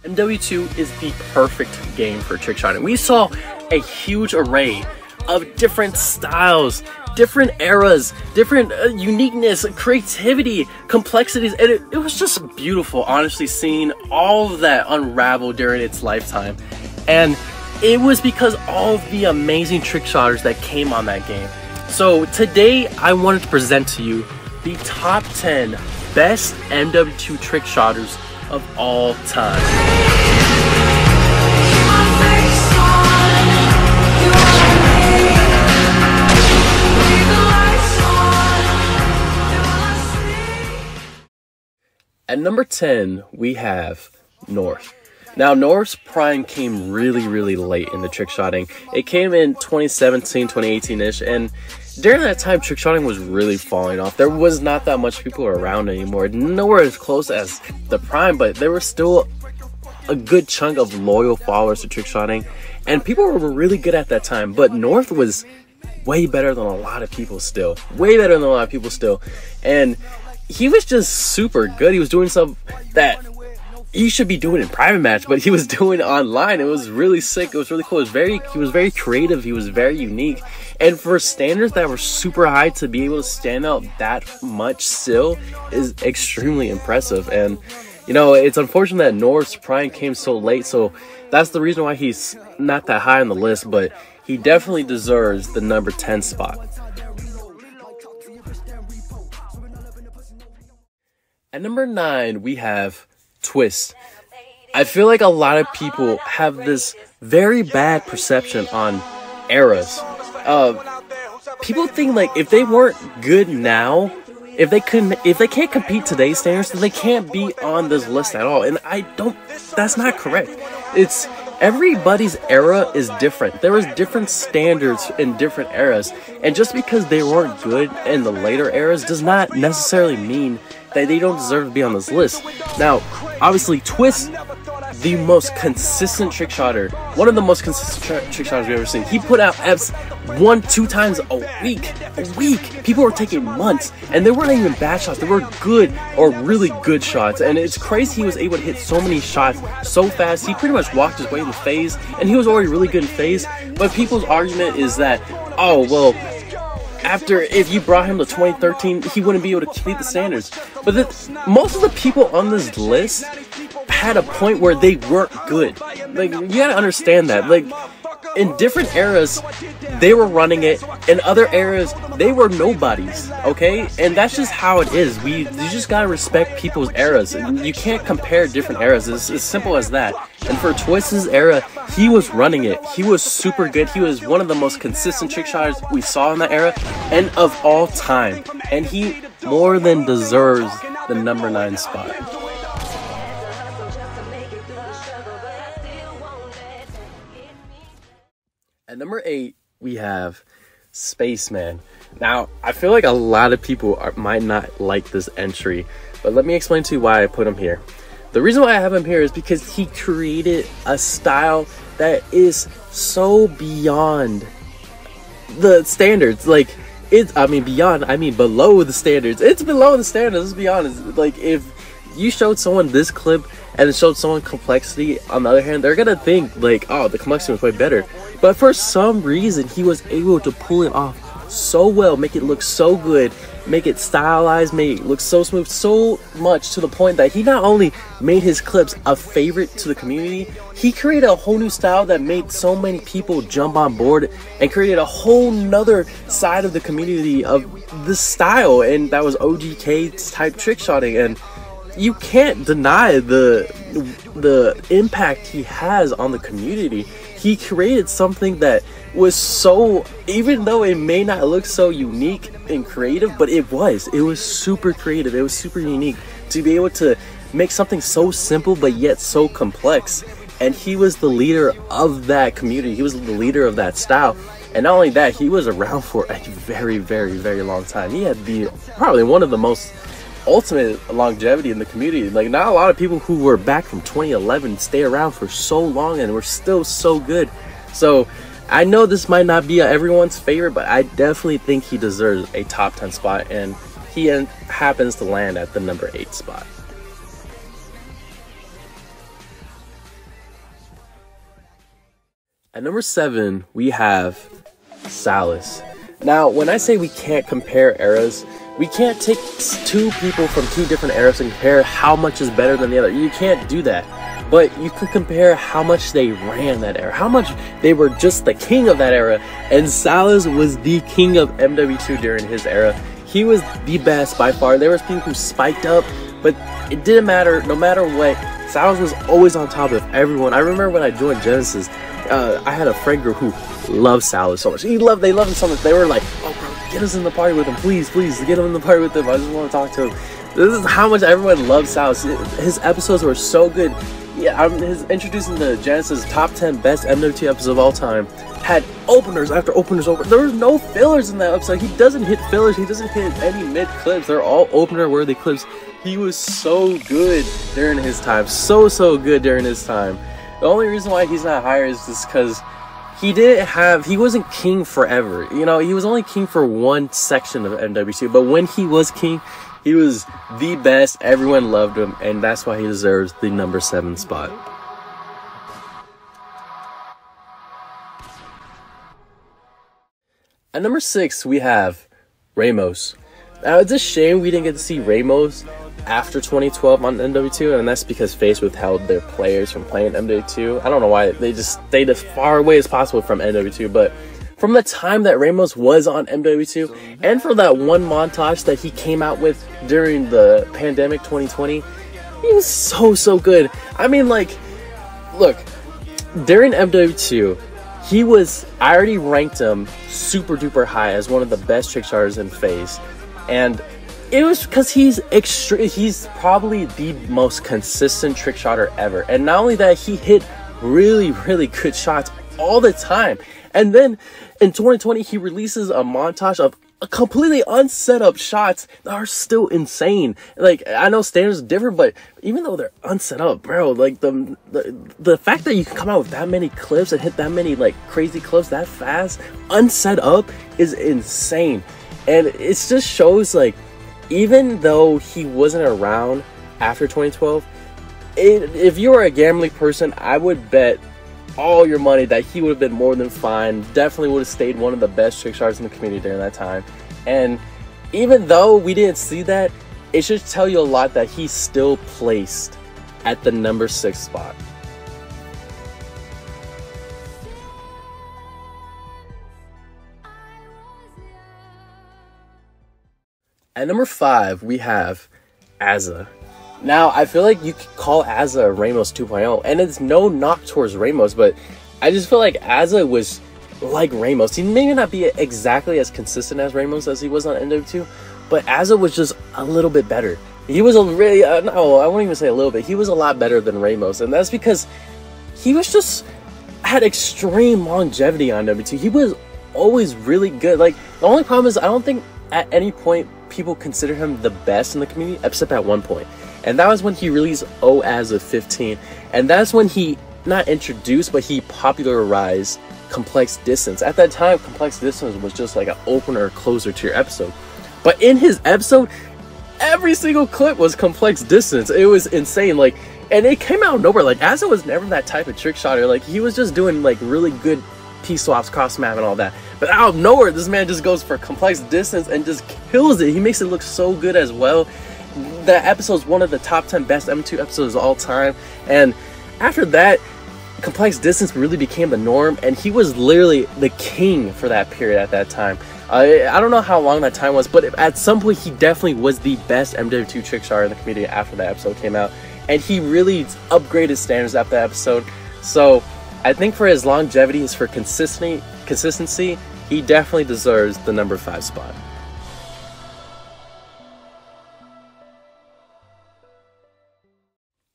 Mw2 is the perfect game for trick shotting. We saw a huge array of different styles, different eras, different uniqueness, creativity, complexities, and it was just beautiful, honestly, seeing all of that unravel during its lifetime. And it was because all of the amazing trick shotters that came on that game. So today I wanted to present to you the top 10 best Mw2 trick shotters of all time. At number 10, we have North. Now, North's prime came really late in the trick shotting. It came in 2017, 2018-ish, and during that time, trick shotting was really falling off. There was not that much people around anymore. Nowhere as close as the prime, but there was still a good chunk of loyal followers to trick shotting, and people were really good at that time. But North was way better than a lot of people still. And he was just super good. He was doing something that he should be doing in private match, but he was doing online. It was really sick. It was really cool. He was very creative. He was very unique. And for standards that were super high, to be able to stand out that much still is extremely impressive. And you know, it's unfortunate that North's prime came so late, so that's the reason why he's not that high on the list, but he definitely deserves the number 10 spot. At number 9, we have Twist. I feel like a lot of people have this very bad perception on eras. People think like if they weren't good now, if they can't compete today's standards, then they can't be on this list at all. And that's not correct. It's everybody's era is different. There was different standards in different eras, and just because they weren't good in the later eras does not necessarily mean that they don't deserve to be on this list. Now, obviously, Twist, the most consistent trick shotter, one of the most consistent trick shotters we've ever seen. He put out Fs 1-2 times a week. People were taking months, and they weren't even bad shots. They were good or really good shots, and it's crazy he was able to hit so many shots so fast. He pretty much walked his way in the phase, and he was already really good in phase. But people's argument is that, oh well, if you brought him to 2013, he wouldn't be able to complete the standards. But most of the people on this list had a point where they weren't good. Like, you gotta understand that. Like, in different eras, they were running it. In other eras, they were nobodies, okay? And that's just how it is. You just gotta respect people's eras. And you can't compare different eras. It's as simple as that. And for Twist's era, he was running it. He was super good. He was one of the most consistent trick shotters we saw in that era and of all time. And he more than deserves the number 9 spot. At number 8, we have Spaceman. Now, I feel like a lot of people might not like this entry, but let me explain to you why I put him here. The reason why I have him here is because he created a style that is so beyond the standards. Like, below the standards. It's below the standards, let's be honest. Like, if you showed someone this clip and it showed someone complexity, on the other hand, they're gonna think like, oh, the complexity was way better. But for some reason, he was able to pull it off so well, make it look so good, make it stylized, make it look so smooth, so much to the point that he not only made his clips a favorite to the community, he created a whole new style that made so many people jump on board and created a whole nother side of the community of this style, and that was OGK type trick shotting. And you can't deny the impact he has on the community. He created something that was so, even though it may not look so unique and creative, but it was super creative, it was super unique to be able to make something so simple but yet so complex. And he was the leader of that community, he was the leader of that style. And not only that, he was around for a very long time. He had probably one of the most ultimate longevity in the community. Like, not a lot of people who were back from 2011 stay around for so long and were still so good. So I know this might not be everyone's favorite, but I definitely think he deserves a top 10 spot, and he happens to land at the number 8 spot. At number 7, we have Salus. Now, when I say we can't compare eras, we can't take two people from two different eras and compare how much is better than the other. You can't do that. But you can compare how much they ran that era, how much they were just the king of that era. And Salus was the king of Mw2 during his era. He was the best by far. There was people who spiked up, but it didn't matter. No matter what, Salus was always on top of everyone. I remember when I joined Genesis, I had a friend group who loved Salus so much. They loved him so much. They were like, "Oh, bro, get us in the party with him, please, please, get him in the party with him. I just want to talk to him." This is how much everyone loved Salus. His episodes were so good. Yeah, his introducing the Genesis top 10 best Mw2 episodes of all time had openers after openers over. There was no fillers in that episode. He doesn't hit fillers. He doesn't hit any mid clips. They're all opener worthy clips. He was so good during his time. So good during his time. The only reason why he's not higher is just because he wasn't king forever. You know, he was only king for one section of Mw2. But when he was king, he was the best. Everyone loved him, and that's why he deserves the number 7 spot. At number 6, we have Ramos. Now, it's a shame we didn't get to see Ramos after 2012 on Mw2, and that's because FaZe withheld their players from playing Mw2. I don't know why. They just stayed as far away as possible from Mw2, but from the time that Ramos was on Mw2, and for that one montage that he came out with during the pandemic 2020, he was so good. I mean, like, look, during Mw2, I already ranked him super duper high as one of the best Trickshotters in FaZe, and it was because he's probably the most consistent Trickshotter ever. And not only that, he hit really good shots all the time. And then in 2020, he releases a montage of completely unset up shots that are still insane. Like, I know standards are different, but even though they're unset up, bro, like the fact that you can come out with that many clips and hit that many like crazy clips that fast, unset up, is insane. And it just shows, like, even though he wasn't around after 2012, if you were a gambling person, I would bet all your money that he would have been more than fine. Definitely would have stayed one of the best Trickshotters in the community during that time. And even though we didn't see that, it should tell you a lot that he's still placed at the number 6 spot. At number 5, we have Azza. Now, I feel like you could call Azza Ramos 2.0, and it's no knock towards Ramos, but I just feel like Azza was like Ramos. He may not be exactly as consistent as Ramos as he was on Mw2, but Azza was just a little bit better. He was a really, no, I won't even say a little bit. He was a lot better than Ramos, and that's because he was just, had extreme longevity on Mw2. He was always really good. Like, the only problem is I don't think at any point people consider him the best in the community, except at one point. And that was when he released Azza 15. And that's when he, not introduced, but he popularized Complex Distance. At that time, Complex Distance was just like an opener or closer to your episode. But in his episode, every single clip was Complex Distance. It was insane. Like, and it came out of nowhere. Like, Azza was never that type of Trickshotter. Like, he was just doing like really good P-swaps, cross map, and all that. But out of nowhere, this man just goes for Complex Distance and just kills it. He makes it look so good as well. That episode is one of the top 10 best M2 episodes of all time. And after that, Complex Distance really became the norm, and he was literally the king for that period at that time. I don't know how long that time was, but at some point he definitely was the best Mw2 Trickshotter in the community after that episode came out. And he really upgraded standards after that episode. So I think for his longevity, for consistency, he definitely deserves the number 5 spot.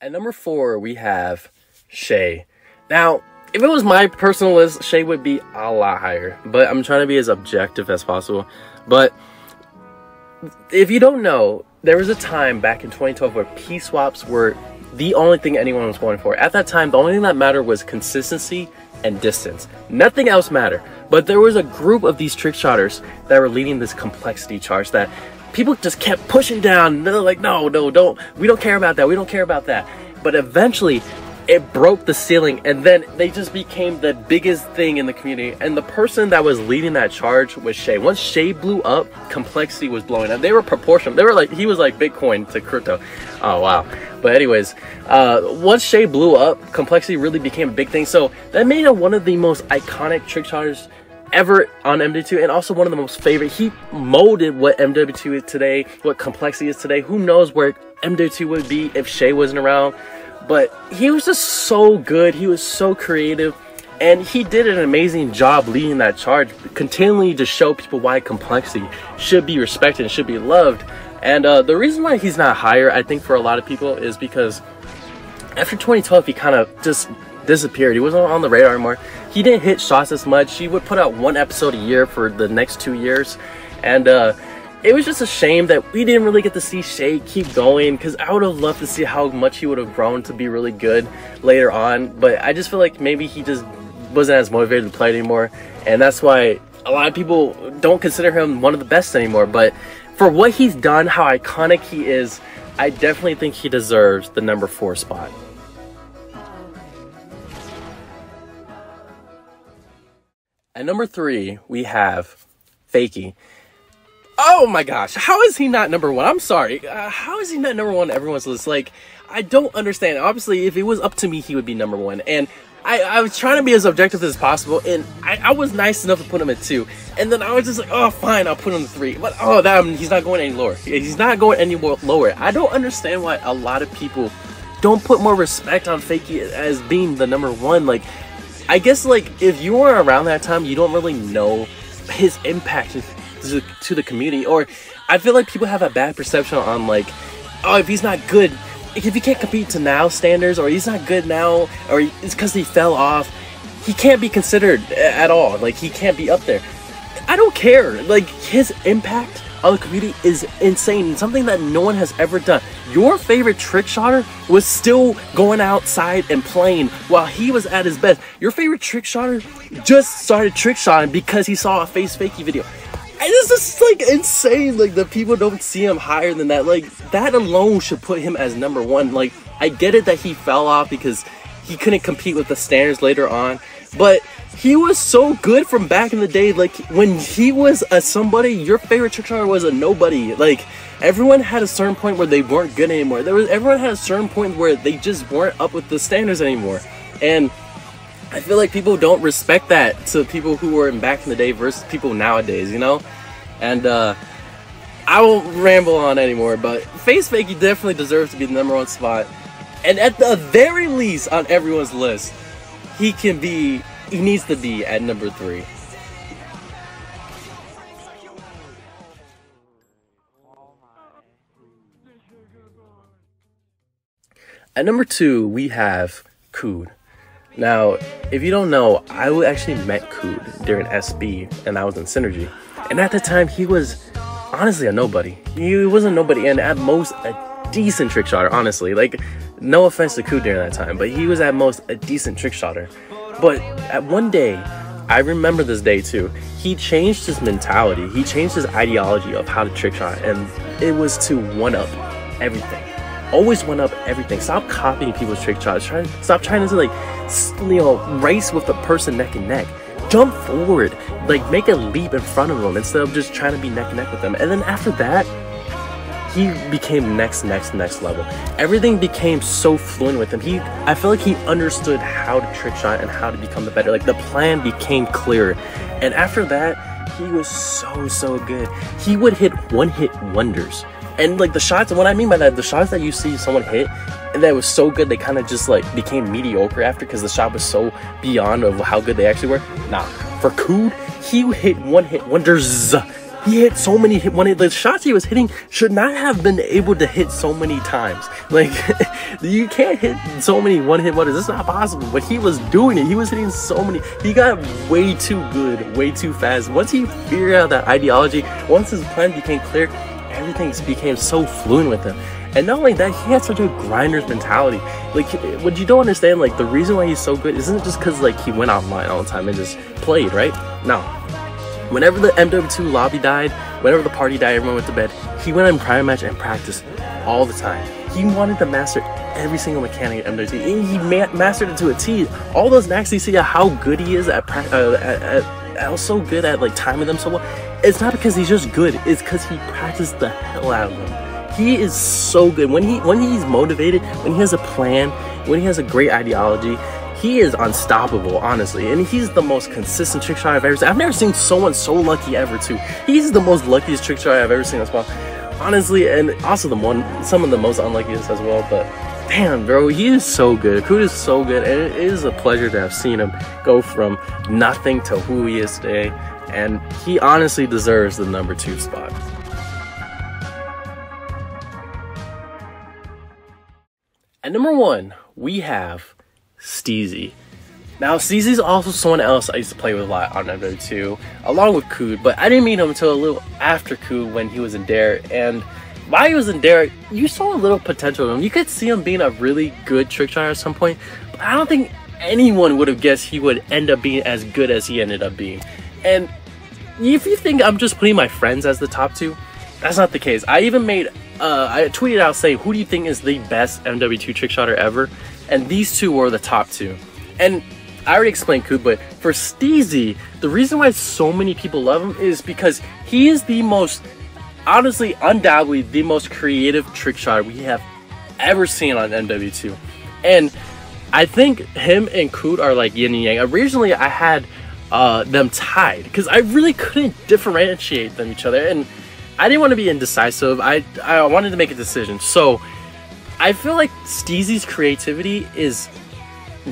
At number 4, we have Shay. Now, if it was my personal list, Shay would be a lot higher, but I'm trying to be as objective as possible. But if you don't know, there was a time back in 2012 where P-swaps were the only thing anyone was going for. At that time, the only thing that mattered was consistency and distance. Nothing else mattered. But there was a group of these Trickshotters that were leading this complexity charge that people just kept pushing down. They're like, no, we don't care about that. We don't care about that. But eventually, it broke the ceiling, and then they just became the biggest thing in the community. And the person that was leading that charge was Shay. Once Shay blew up, complexity was blowing up. They were proportional. They were like, he was like Bitcoin to crypto. Oh wow. But anyways, once Shay blew up, complexity really became a big thing. So that made him one of the most iconic Trickshotters ever on Mw2, and also one of the most favorite. He molded what Mw2 is today, what complexity is today. Who knows where Mw2 would be if Shay wasn't around. But he was just so good. He was so creative, and he did an amazing job leading that charge, continually to show people why complexity should be respected and should be loved. And the reason why he's not higher, I think, for a lot of people is because after 2012 he kind of just disappeared. He wasn't on the radar anymore. He didn't hit shots as much. He would put out one episode a year for the next 2 years, and it was just a shame that we didn't really get to see Shay keep going, because I would have loved to see how much he would have grown to be really good later on. But I just feel like maybe he just wasn't as motivated to play anymore, and that's why a lot of people don't consider him one of the best anymore. But for what he's done, how iconic he is, I definitely think he deserves the number 4 spot. At number 3, we have Fakie. Oh my gosh, how is he not number 1? I'm sorry. How is he not number 1 on everyone's list? Like, I don't understand. Obviously, if it was up to me, he would be number 1. And I was trying to be as objective as possible, and I was nice enough to put him at 2. And then I was just like, oh, fine, I'll put him at 3. But, oh, he's not going any lower. He's not going any more lower. I don't understand why a lot of people don't put more respect on Fakie as being the number 1. Like, I guess, like, if you were around that time, you don't really know his impact to the community. Or I feel like people have a bad perception on, like, oh, if he's not good, if he can't compete to now standards, or he's not good now, or it's because he fell off, he can't be considered at all. Like, he can't be up there. I don't care. Like, his impact on the community is insane, something that no one has ever done. Your favorite Trickshotter was still going outside and playing while he was at his best. Your favorite Trickshotter just started trickshotting because he saw a Fakie video. And it's just like insane. Like, the people don't see him higher than that. Like, that alone should put him as number 1. Like, I get it that he fell off because he couldn't compete with the standards later on, but he was so good from back in the day. Like, when he was a somebody, your favorite Trickshotter was a nobody. Like, everyone had a certain point where they weren't good anymore. Everyone had a certain point where they just weren't up with the standards anymore. And I feel like people don't respect that to people who were back in the day versus people nowadays, you know? And I won't ramble on anymore, but Fakie definitely deserves to be the number 1 spot. And at the very least on everyone's list, he needs to be at number 3. At number 2, we have Coop. Now, if you don't know, I actually met Coop during SB, and I was in Synergy. And at the time, he was honestly a nobody. He wasn't nobody, and at most a decent Trickshotter, honestly. Like, no offense to Coop during that time, but he was at most a decent Trickshotter. But at one day, I remember this day too, he changed his mentality. He changed his ideology of how to trickshot, and it was to one-up everything. Always one-up everything. Stop copying people's trick shots. Stop trying to, like, you know, race with the person neck and neck. Jump forward. Like, make a leap in front of them instead of just trying to be neck and neck with them. And then after that, he became next level. Everything became so fluent with him. I feel like he understood how to trick shot and how to become the better. Like, the plan became clearer. And after that, he was so good. He would hit one-hit wonders. And, like, the shots, and what I mean by that, the shots that you see someone hit, and that was so good, they kind of just, like, became mediocre after, because the shot was so beyond of how good they actually were. Nah, for Coop, he hit one-hit wonders. He hit so many the shots he was hitting should not have been able to hit so many times. Like, you can't hit so many one-hit wonders. It's not possible. But he was doing it. He was hitting so many. He got way too good, way too fast. Once he figured out that ideology, once his plan became clear, everything became so fluent with him. And not only that, he had such a grinder's mentality. Like, what you don't understand, like, the reason why he's so good isn't just because, like, he went online all the time and just played, right? No. Whenever the Mw2 lobby died, whenever the party died, everyone went to bed, he went in private match and practiced all the time. He wanted to master every single mechanic at Mw2. He mastered it to a T. All those knacks you see how good he is at so good at like timing them so well. It's not because he's just good. It's because he practiced the hell out of them. He is so good when he's motivated, when he has a plan, when he has a great ideology. He is unstoppable, honestly, and he's the most consistent trick shot I've ever seen. I've never seen someone so lucky ever, too. He's the most luckiest trick shot I've ever seen as well, honestly, and also some of the most unluckiest as well. But damn, bro, he is so good. Coop is so good, and it is a pleasure to have seen him go from nothing to who he is today, and he honestly deserves the number 2 spot. At number 1, we have Steezy. Now, Steezy's also someone else I used to play with a lot on Mw2, along with Coop, but I didn't meet him until a little after Coop when he was in Dare, and while he was in Dare, you saw a little potential in him. You could see him being a really good trick shot at some point, but I don't think anyone would have guessed he would end up being as good as he ended up being. And if you think I'm just putting my friends as the top 2, that's not the case. I even made, I tweeted out saying, who do you think is the best Mw2 trick shotter ever? And these 2 were the top 2. And I already explained Coop, but for Steezy, the reason why so many people love him is because he is the most, honestly, undoubtedly, the most creative trick shotter we have ever seen on Mw2. And I think him and Coop are like yin and yang. Originally, I had them tied because I really couldn't differentiate them each other. And I didn't want to be indecisive. I wanted to make a decision. So I feel like Steezy's creativity is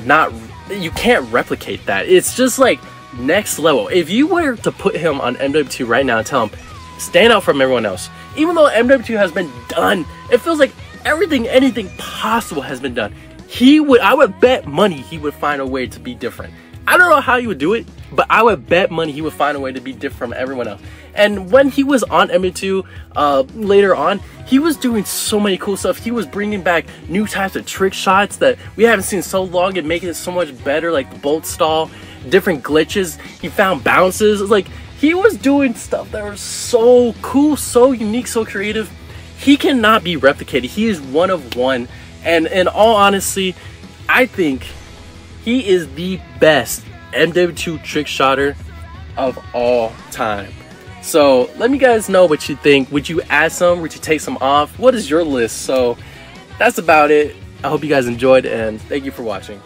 not, you can't replicate that. It's just like next level. If you were to put him on Mw2 right now and tell him, stand out from everyone else, even though Mw2 has been done, it feels like anything possible has been done. I would bet money he would find a way to be different. I don't know how he would do it, but I would bet money he would find a way to be different from everyone else. And when he was on Mw2 later on, he was doing so many cool stuff. He was bringing back new types of trick shots that we haven't seen so long and making it so much better, like the bolt stall, different glitches. He found bounces. Like, he was doing stuff that was so cool, so unique, so creative. He cannot be replicated. He is one of one. And in all honesty, I think he is the best Mw2 trick shotter of all time. So let me guys know what you think. Would you add some? Would you take some off? What is your list? So that's about it. I hope you guys enjoyed, and thank you for watching.